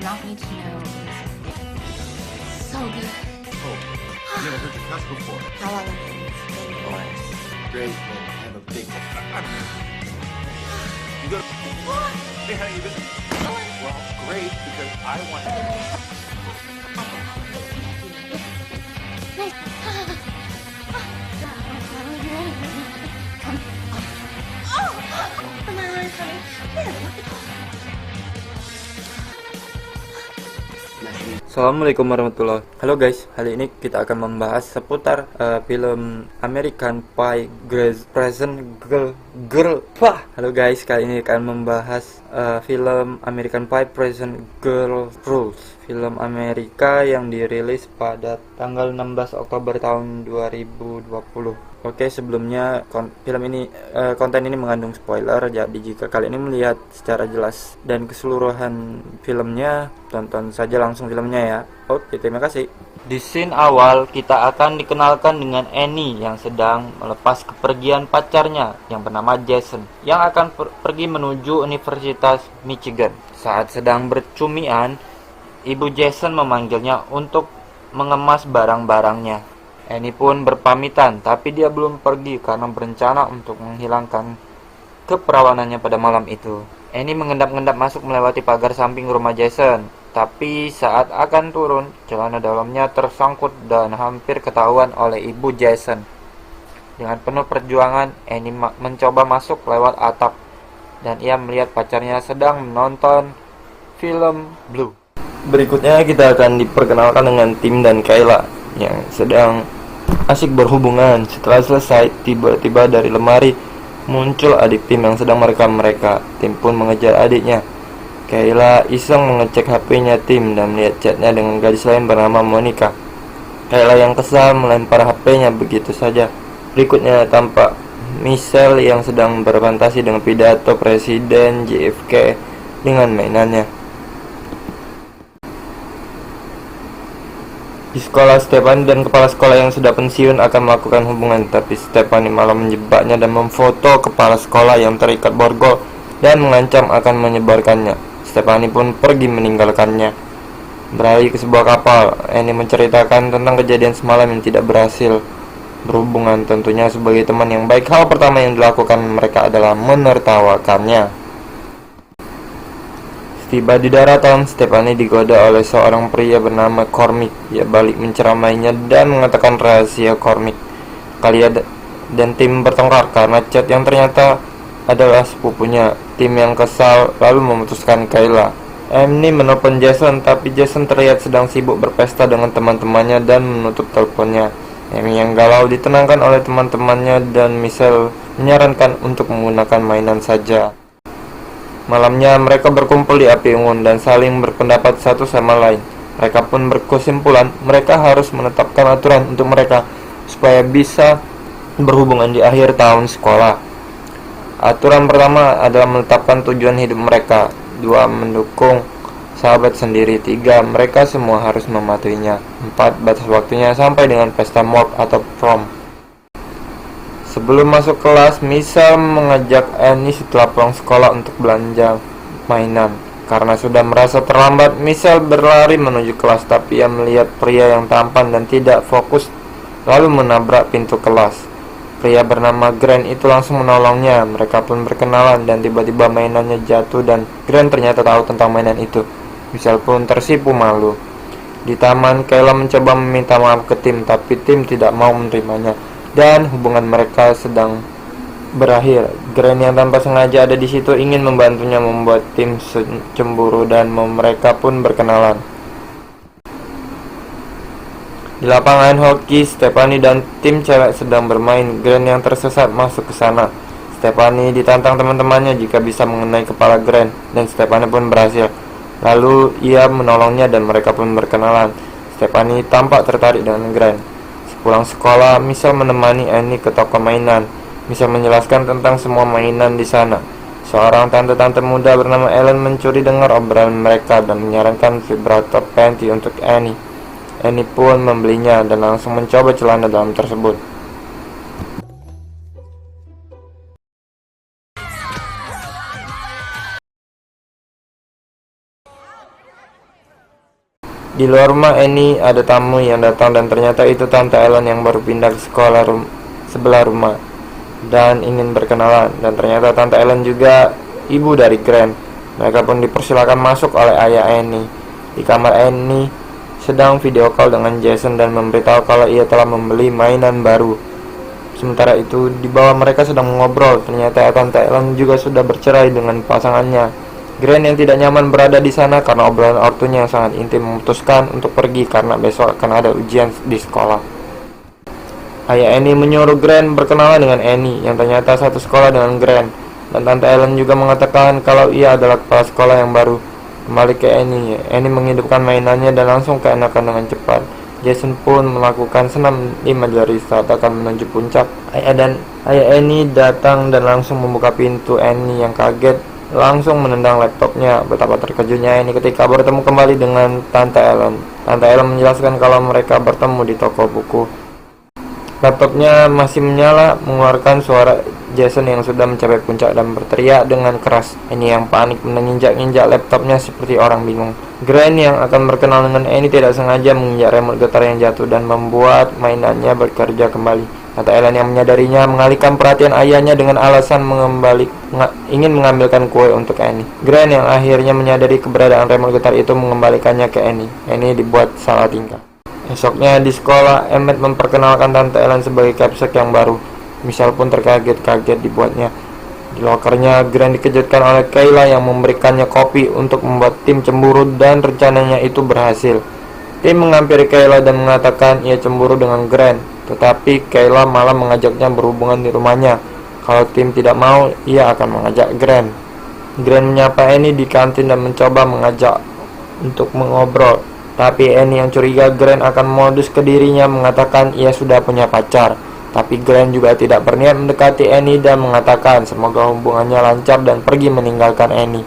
want me to know is so good. Oh, never heard your cuss before. How I like things. Oh, great. Then have a big. You go. Hey, honey, you good? Well, great because I want. Am I right, honey? Assalamualaikum warahmatullahi. Halo guys, kali ini kita akan membahas seputar film American Pie Present Girl. Wah, halo guys, kali ini akan membahas film American Pie Present Girl Rules. Film Amerika yang dirilis pada tanggal 16 Oktober tahun 2020. Oke, sebelumnya konten ini mengandung spoiler, jadi jika kalian ini melihat secara jelas dan keseluruhan filmnya, tonton saja langsung filmnya ya. Oke, terima kasih. Di scene awal kita akan dikenalkan dengan Annie yang sedang melepas kepergian pacarnya yang bernama Jason yang akan pergi menuju Universitas Michigan. Saat sedang bercumian, ibu Jason memanggilnya untuk mengemas barang-barangnya. Annie pun berpamitan, tapi dia belum pergi karena berencana untuk menghilangkan keperawanannya pada malam itu. Annie mengendap-endap masuk melewati pagar samping rumah Jason, tapi saat akan turun, celana dalamnya tersangkut dan hampir ketahuan oleh ibu Jason. Dengan penuh perjuangan, Annie mencoba masuk lewat atap, dan ia melihat pacarnya sedang menonton film Blue. Berikutnya kita akan diperkenalkan dengan Tim dan Kayla yang sedang asik berhubungan. Setelah selesai, tiba-tiba dari lemari muncul adik Tim yang sedang merekam mereka. Tim pun mengejar adiknya. Kayla iseng mengecek HP-nya Tim dan melihat chatnya dengan gadis lain bernama Monica. Kayla yang kesal melempar HP-nya begitu saja. Berikutnya tampak Michelle yang sedang berfantasi dengan pidato Presiden JFK dengan mainannya. Di sekolah, Stephanie dan kepala sekolah yang sudah pensiun akan melakukan hubungan, tapi Stephanie malah menjebaknya dan memfoto kepala sekolah yang terikat borgol dan mengancam akan menyebarkannya. Stephanie pun pergi meninggalkannya. Beralih ke sebuah kapal, Annie menceritakan tentang kejadian semalam yang tidak berhasil berhubungan. Tentunya sebagai teman yang baik, hal pertama yang dilakukan mereka adalah menertawakannya. Tiba di daratan, Stephanie digoda oleh seorang pria bernama Cormick. Ia balik menceramainya dan mengatakan rahasia Cormick. Kalian dan Tim bertengkar karena chat yang ternyata adalah sepupunya. Tim yang kesal lalu memutuskan Kayla. Annie menelpon Jason, tapi Jason terlihat sedang sibuk berpesta dengan teman-temannya dan menutup teleponnya. Amy yang galau ditenangkan oleh teman-temannya dan Michelle menyarankan untuk menggunakan mainan saja. Malamnya mereka berkumpul di api unggun dan saling berpendapat satu sama lain. Mereka pun berkesimpulan mereka harus menetapkan aturan untuk mereka supaya bisa berhubungan di akhir tahun sekolah. Aturan pertama adalah menetapkan tujuan hidup mereka. 2. Mendukung sahabat sendiri. 3. Mereka semua harus mematuhinya. 4. Batas waktunya sampai dengan pesta morp atau prom. Sebelum masuk kelas, Michelle mengajak Annie setelah pulang sekolah untuk belanja mainan. Karena sudah merasa terlambat, Michelle berlari menuju kelas, tapi ia melihat pria yang tampan dan tidak fokus, lalu menabrak pintu kelas. Pria bernama Grant itu langsung menolongnya. Mereka pun berkenalan dan tiba-tiba mainannya jatuh dan Grant ternyata tahu tentang mainan itu. Michelle pun tersipu malu. Di taman, Kayla mencoba meminta maaf ke Tim, tapi Tim tidak mau menerimanya. Dan hubungan mereka sedang berakhir. Grant yang tanpa sengaja ada di situ ingin membantunya membuat Tim cemburu dan mereka pun berkenalan. Di lapangan hoki, Stephanie dan tim cewek sedang bermain. Grant yang tersesat masuk ke sana. Stephanie ditantang teman-temannya jika bisa mengenai kepala Grant dan Stephanie pun berhasil. Lalu ia menolongnya dan mereka pun berkenalan. Stephanie tampak tertarik dengan Grant. Pulang sekolah, Michelle menemani Annie ke toko mainan. Michelle menjelaskan tentang semua mainan di sana. Seorang tante-tante muda bernama Ellen mencuri dengar obrolan mereka dan menyarankan vibrator panty untuk Annie. Annie pun membelinya dan langsung mencoba celana dalam tersebut. Di luar rumah Annie ada tamu yang datang dan ternyata itu Tante Ellen yang baru pindah ke sekolah sebelah rumah dan ingin berkenalan, dan ternyata Tante Ellen juga ibu dari Grant. Mereka pun dipersilakan masuk oleh ayah Annie. Di kamar Annie sedang video call dengan Jason dan memberitahu kalau ia telah membeli mainan baru. Sementara itu di bawah mereka sedang mengobrol, ternyata Tante Ellen juga sudah bercerai dengan pasangannya. Grant yang tidak nyaman berada di sana karena obrolan ortunya yang sangat intim memutuskan untuk pergi karena besok akan ada ujian di sekolah. Ayah Annie menyuruh Grant berkenalan dengan Annie yang ternyata satu sekolah dengan Grant, dan Tante Ellen juga mengatakan kalau ia adalah kepala sekolah yang baru. Kembali ke Annie, Annie menghidupkan mainannya dan langsung keenakan dengan cepat. Jason pun melakukan senam lima jari saat akan menuju puncak. Ayah Annie datang dan langsung membuka pintu. Annie yang kaget langsung menendang laptopnya. Betapa terkejutnya Annie ketika bertemu kembali dengan Tante Ellen. Tante Ellen menjelaskan kalau mereka bertemu di toko buku. Laptopnya masih menyala, mengeluarkan suara Jason yang sudah mencapai puncak dan berteriak dengan keras. Annie yang panik menginjak-injak laptopnya seperti orang bingung. Grant yang akan berkenal dengan Annie tidak sengaja menginjak remote getar yang jatuh dan membuat mainannya bekerja kembali. Tante Ellen yang menyadarinya mengalihkan perhatian ayahnya dengan alasan ingin mengambilkan kue untuk Annie. Grant yang akhirnya menyadari keberadaan remote getar itu mengembalikannya ke Annie. Annie dibuat salah tingkah. Esoknya di sekolah, Emmett memperkenalkan Tante Ellen sebagai capsek yang baru. Michelle pun terkaget-kaget dibuatnya. Di lokernya, Grant dikejutkan oleh Kayla yang memberikannya kopi untuk membuat tim cemburu dan rencananya itu berhasil. Tim menghampiri Kayla dan mengatakan ia cemburu dengan Grant, tetapi Kayla malah mengajaknya berhubungan di rumahnya. Kalau tim tidak mau, ia akan mengajak Grant. Grant menyapa Annie di kantin dan mencoba mengajak untuk mengobrol. Tapi Annie yang curiga Grant akan modus ke dirinya mengatakan ia sudah punya pacar. Tapi Grant juga tidak berniat mendekati Annie dan mengatakan semoga hubungannya lancar dan pergi meninggalkan Annie.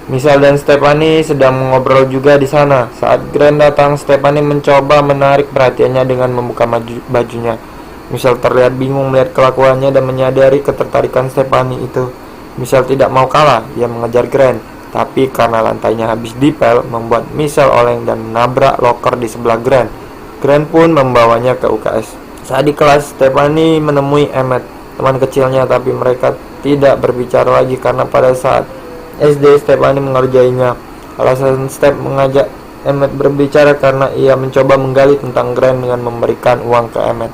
Michelle dan Stephanie sedang mengobrol juga di sana. Saat Grant datang, Stephanie mencoba menarik perhatiannya dengan membuka bajunya. Michelle terlihat bingung melihat kelakuannya dan menyadari ketertarikan Stephanie itu. Michelle tidak mau kalah, ia mengejar Grant. Tapi karena lantainya habis dipel, membuat Michelle oleng dan menabrak loker di sebelah Grant. Grant pun membawanya ke UKS. Saat di kelas, Stephanie menemui Emmett, teman kecilnya, tapi mereka tidak berbicara lagi karena pada saat SD Stephanie mengerjainya. Alasan Steph mengajak Emmett berbicara karena ia mencoba menggali tentang Grant dengan memberikan uang ke Emmett.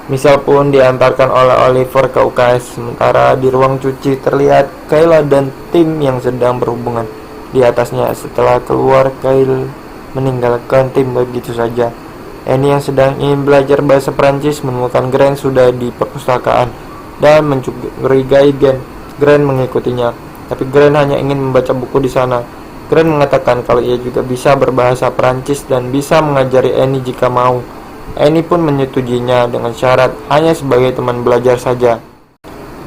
Michelle pun diantarkan oleh Oliver ke UKS. Sementara di ruang cuci terlihat Kayla dan tim yang sedang berhubungan. Di atasnya setelah keluar, Kayla meninggalkan tim begitu saja. Annie yang sedang ingin belajar bahasa Prancis menemukan Grant sudah di perpustakaan dan mencurigai Grant mengikutinya. Tapi Grant hanya ingin membaca buku di sana. Grant mengatakan kalau ia juga bisa berbahasa Prancis dan bisa mengajari Annie jika mau. Annie pun menyetujuinya dengan syarat hanya sebagai teman belajar saja.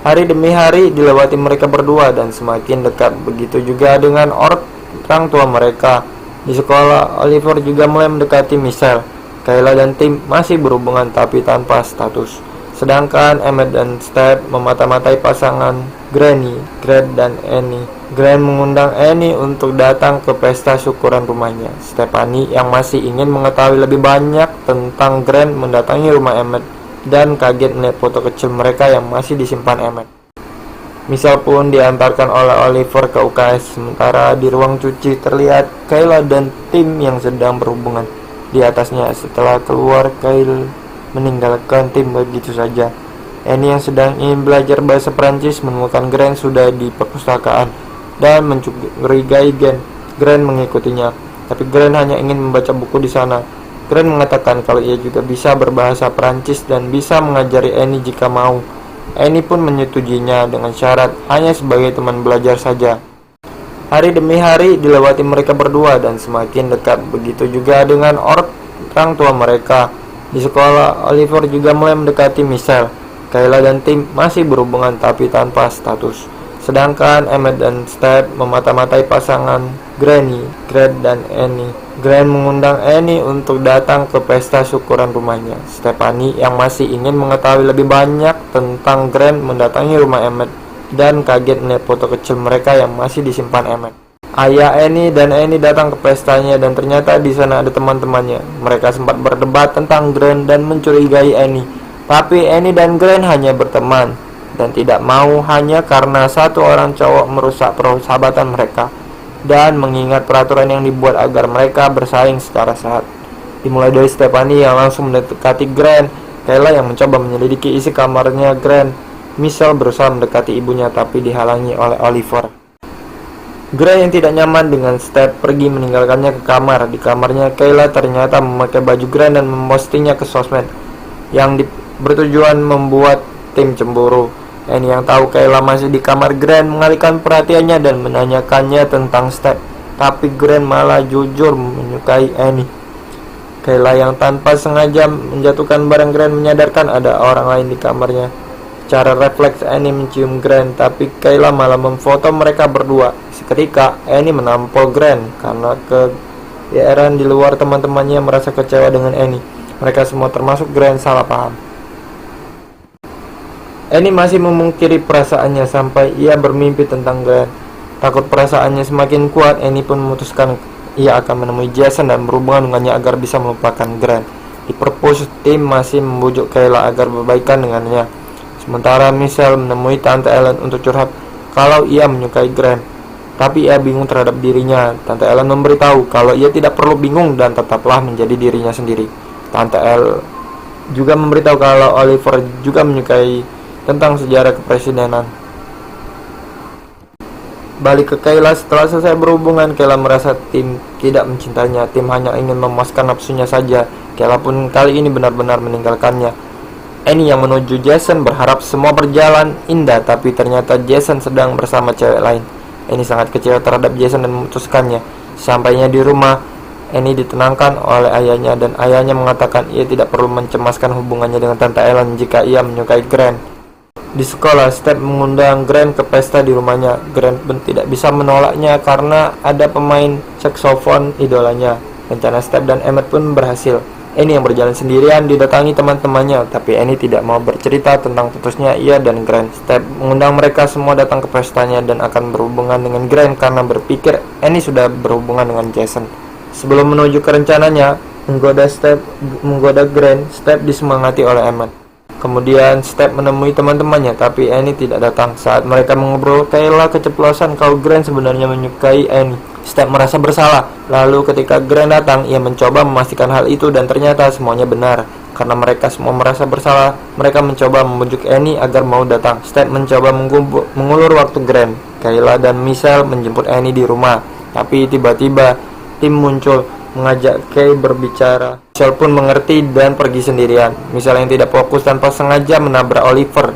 Hari demi hari dilewati mereka berdua dan semakin dekat. Begitu juga dengan orang tua mereka. Di sekolah, Oliver juga mulai mendekati Michelle. Kayla dan tim masih berhubungan tapi tanpa status. Sedangkan Emmett dan Steph memata-matai pasangan Grant dan Annie. Grant mengundang Annie untuk datang ke pesta syukuran rumahnya. Stephanie yang masih ingin mengetahui lebih banyak tentang Grant mendatangi rumah Emmett dan kaget melihat foto kecil mereka yang masih disimpan Emmett. Michelle pun diantarkan oleh Oliver ke UKS. Sementara di ruang cuci terlihat Kayla dan tim yang sedang berhubungan. Di atasnya setelah keluar, Kayla meninggalkan tim begitu saja. Annie yang sedang ingin belajar bahasa Prancis menemukan Grant sudah di perpustakaan dan mencurigai Grant mengikutinya. Tapi Grant hanya ingin membaca buku di sana. Grant mengatakan kalau ia juga bisa berbahasa Prancis dan bisa mengajari Annie jika mau. Annie pun menyetujuinya dengan syarat hanya sebagai teman belajar saja. Hari demi hari dilewati mereka berdua dan semakin dekat. Begitu juga dengan orang tua mereka. Di sekolah, Oliver juga mulai mendekati Michelle. Kayla dan tim masih berhubungan tapi tanpa status. Sedangkan Emmett dan Steph memata-matai pasangan Grant dan Annie. Grant mengundang Annie untuk datang ke pesta syukuran rumahnya. Stephanie yang masih ingin mengetahui lebih banyak tentang Grant mendatangi rumah Emmett dan kaget melihat foto kecil mereka yang masih disimpan Emmett. Ayah Annie dan Annie datang ke pestanya dan ternyata di sana ada teman-temannya. Mereka sempat berdebat tentang Grant dan mencurigai Annie. Tapi Annie dan Grant hanya berteman dan tidak mau hanya karena satu orang cowok merusak persahabatan mereka dan mengingat peraturan yang dibuat agar mereka bersaing secara sehat. Dimulai dari Stephanie yang langsung mendekati Grant, Kayla yang mencoba menyelidiki isi kamarnya Grant, Michelle berusaha mendekati ibunya tapi dihalangi oleh Oliver. Grant yang tidak nyaman dengan Steph pergi meninggalkannya ke kamar. Di kamarnya, Kayla ternyata memakai baju Grant dan mempostingnya ke sosmed yang bertujuan membuat tim cemburu. Annie yang tahu Kayla masih di kamar Grant mengalihkan perhatiannya dan menanyakannya tentang Steph, tapi Grant malah jujur menyukai Annie. Kayla yang tanpa sengaja menjatuhkan barang Grant menyadarkan ada orang lain di kamarnya. Cara refleks Annie mencium Grant, tapi Kayla malah memfoto mereka berdua. Seketika Annie menampol Grant karena kegeeran di luar teman-temannya merasa kecewa dengan Annie. Mereka semua termasuk Grant salah paham. Annie masih memungkiri perasaannya sampai ia bermimpi tentang Grant. Takut perasaannya semakin kuat, Annie pun memutuskan ia akan menemui Jason dan berhubungan dengannya agar bisa melupakan Grant. Di perpus, tim masih membujuk Kayla agar berbaikan dengannya. Sementara Michelle menemui Tante Ellen untuk curhat kalau ia menyukai Grant. Tapi ia bingung terhadap dirinya. Tante Ellen memberitahu kalau ia tidak perlu bingung dan tetaplah menjadi dirinya sendiri. Tante Ellen juga memberitahu kalau Oliver juga menyukai tentang sejarah kepresidenan. Balik ke Kayla, setelah selesai berhubungan, Kayla merasa tim tidak mencintainya. Tim hanya ingin memuaskan nafsunya saja. Kayla pun kali ini benar-benar meninggalkannya. Annie yang menuju Jason berharap semua berjalan indah, tapi ternyata Jason sedang bersama cewek lain. Annie sangat kecewa terhadap Jason dan memutuskannya. Sampainya di rumah, Annie ditenangkan oleh ayahnya dan ayahnya mengatakan ia tidak perlu mencemaskan hubungannya dengan Tante Ellen jika ia menyukai Grant. Di sekolah, Steph mengundang Grant ke pesta di rumahnya. Grant pun tidak bisa menolaknya karena ada pemain saksofon idolanya. Rencana Steph dan Emmett pun berhasil. Annie yang berjalan sendirian didatangi teman-temannya, tapi Annie tidak mau bercerita tentang putusnya ia dan Grant. Steph mengundang mereka semua datang ke pestanya dan akan berhubungan dengan Grant karena berpikir Annie sudah berhubungan dengan Jason. Sebelum menuju ke rencananya menggoda Grant, Steph disemangati oleh Emmett. Kemudian Steph menemui teman-temannya, tapi Annie tidak datang. Saat mereka mengobrol, Kayla keceplosan kalau Grant sebenarnya menyukai Annie. Steph merasa bersalah. Lalu ketika Grant datang, ia mencoba memastikan hal itu dan ternyata semuanya benar. Karena mereka semua merasa bersalah, mereka mencoba membujuk Annie agar mau datang. Steph mencoba mengulur waktu Grant. Kayla dan Michelle menjemput Annie di rumah. Tapi tiba-tiba tim muncul mengajak Kay berbicara. Michelle pun mengerti dan pergi sendirian. Michelle yang tidak fokus tanpa sengaja menabrak Oliver,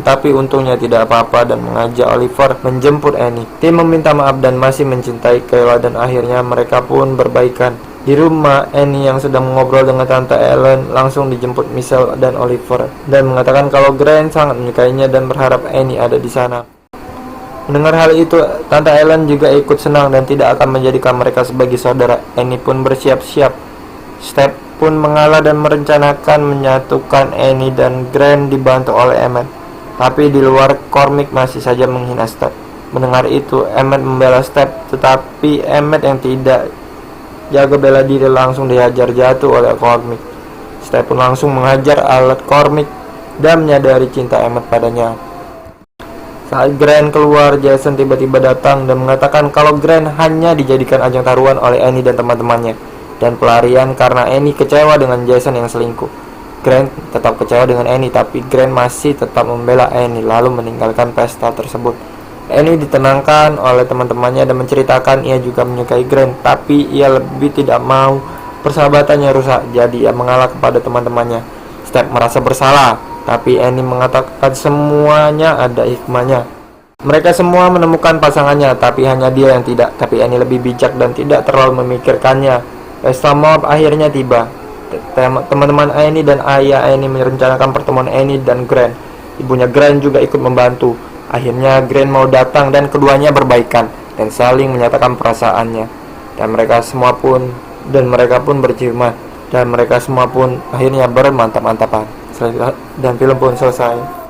tapi untungnya tidak apa-apa dan mengajak Oliver menjemput Annie. Tim meminta maaf dan masih mencintai Kayla dan akhirnya mereka pun berbaikan. Di rumah, Annie yang sedang mengobrol dengan Tante Ellen langsung dijemput Michelle dan Oliver dan mengatakan kalau Grant sangat menyukainya dan berharap Annie ada di sana. Mendengar hal itu, Tante Ellen juga ikut senang dan tidak akan menjadikan mereka sebagai saudara. Annie pun bersiap-siap. Steph pun mengalah dan merencanakan menyatukan Annie dan Grant dibantu oleh Emmett. Tapi di luar, Cormac masih saja menghina Steph. Mendengar itu, Emmett membela Steph, tetapi Emmett yang tidak jaga bela diri langsung dihajar jatuh oleh Cormac. Steph pun langsung menghajar alat Cormac dan menyadari cinta Emmett padanya. Saat Grant keluar, Jason tiba-tiba datang dan mengatakan kalau Grant hanya dijadikan ajang taruhan oleh Annie dan teman-temannya dan pelarian karena Annie kecewa dengan Jason yang selingkuh. Grant tetap kecewa dengan Annie, tapi Grant masih tetap membela Annie lalu meninggalkan pesta tersebut. Annie ditenangkan oleh teman-temannya dan menceritakan ia juga menyukai Grant, tapi ia lebih tidak mau persahabatannya rusak, jadi ia mengalah kepada teman-temannya. Steph merasa bersalah, tapi Annie mengatakan semuanya ada hikmahnya. Mereka semua menemukan pasangannya, tapi hanya dia yang tidak. Tapi Annie lebih bijak dan tidak terlalu memikirkannya. Pesta malam akhirnya tiba. Teman-teman Annie dan ayah Annie merencanakan pertemuan Annie dan Grant. Ibunya Grant juga ikut membantu. Akhirnya Grant mau datang dan keduanya berbaikan dan saling menyatakan perasaannya. Dan mereka pun berciuman. Dan mereka semua pun akhirnya bermantap-mantapan. Dan film pun selesai.